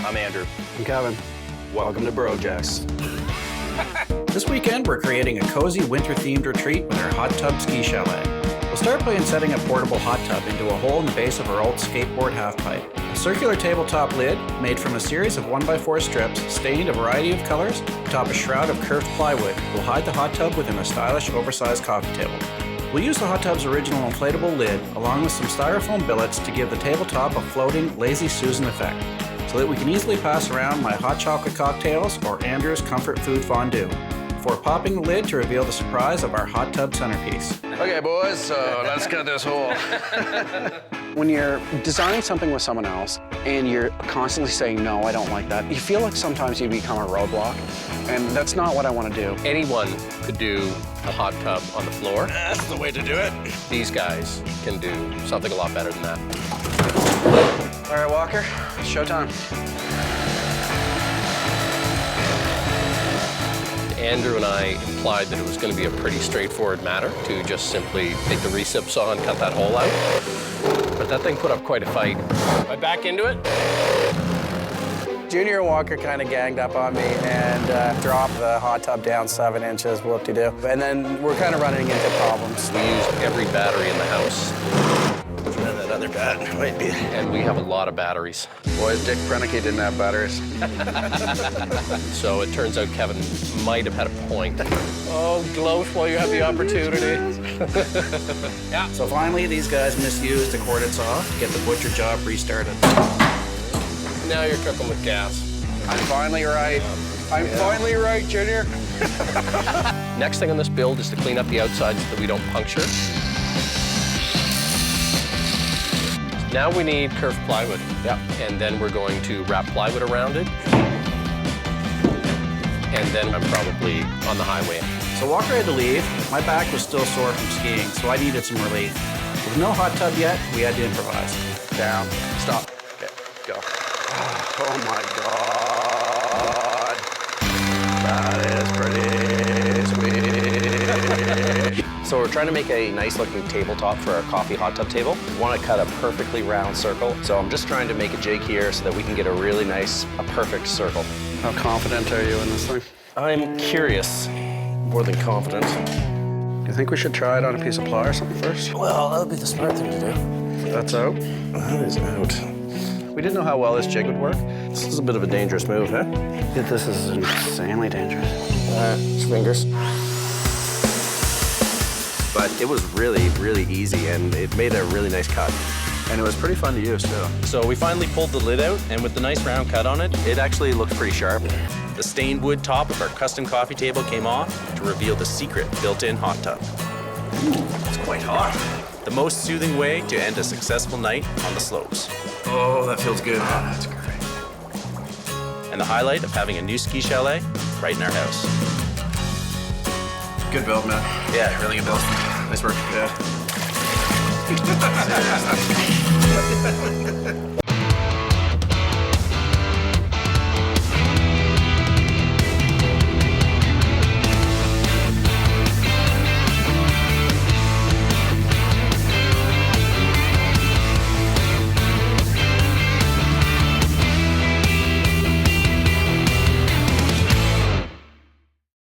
I'm Andrew. I'm Kevin. Welcome to Brojects. This weekend, we're creating a cozy winter-themed retreat with our hot tub ski chalet. We'll start by insetting a portable hot tub into a hole in the base of our old skateboard half-pipe. A circular tabletop lid, made from a series of 1x4 strips, stained a variety of colors, atop a shroud of curved plywood, will hide the hot tub within a stylish, oversized coffee table. We'll use the hot tub's original inflatable lid, along with some styrofoam billets to give the tabletop a floating, lazy Susan effect, so that we can easily pass around my hot chocolate cocktails or Andrew's comfort food fondue, before popping the lid to reveal the surprise of our hot tub centerpiece. Okay, boys, so let's cut this hole. When you're designing something with someone else and you're constantly saying, no, I don't like that, you feel like sometimes you become a roadblock, and that's not what I want to do. Anyone could do a hot tub on the floor. That's the way to do it. These guys can do something a lot better than that. All right, Walker, showtime. Andrew and I implied that it was going to be a pretty straightforward matter to just simply take the recip saw and cut that hole out. But that thing put up quite a fight. Am I back into it? Junior and Walker kind of ganged up on me and dropped the hot tub down 7 inches, whoop-de-doo. And then we're kind of running into problems. We used every battery in the house. And that other bat might be. And we have a lot of batteries. Boys, Dick Prenicky didn't have batteries. So it turns out Kevin might have had a point. Oh, gloat while you have the opportunity. Yeah. So finally, these guys misused a corded saw to get the butcher job restarted. Now you're cooking with gas. I'm finally right. I'm finally right, Junior. Next thing on this build is to clean up the outside so that we don't puncture. Now we need curved plywood. Yeah. And then we're going to wrap plywood around it. And then I'm probably on the highway. So Walker had to leave. My back was still sore from skiing, so I needed some relief. With no hot tub yet, we had to improvise. Down. Stop. Okay, go. Oh my God. That is pretty sweet. So we're trying to make a nice looking tabletop for our coffee hot tub table. We want to cut a perfectly round circle. So I'm just trying to make a jig here so that we can get a really nice, a perfect circle. How confident are you in this thing? I'm curious, more than confident. Do you think we should try it on a piece of ply or something first? Well, that would be the smart thing to do. That's out. That is out. We didn't know how well this jig would work. This is a bit of a dangerous move, huh? Yeah, this is insanely dangerous. Fingers. But it was really, really easy, and it made a really nice cut. And it was pretty fun to use, too. So we finally pulled the lid out, and with the nice round cut on it, It actually looks pretty sharp. the stained wood top of our custom coffee table came off to reveal the secret built-in hot tub. It's quite hot. The most soothing way to end a successful night on the slopes. Oh, that feels good. That's great. And the highlight of having a new ski chalet right in our house. Good build, man. Yeah, really good build. Nice work. Yeah.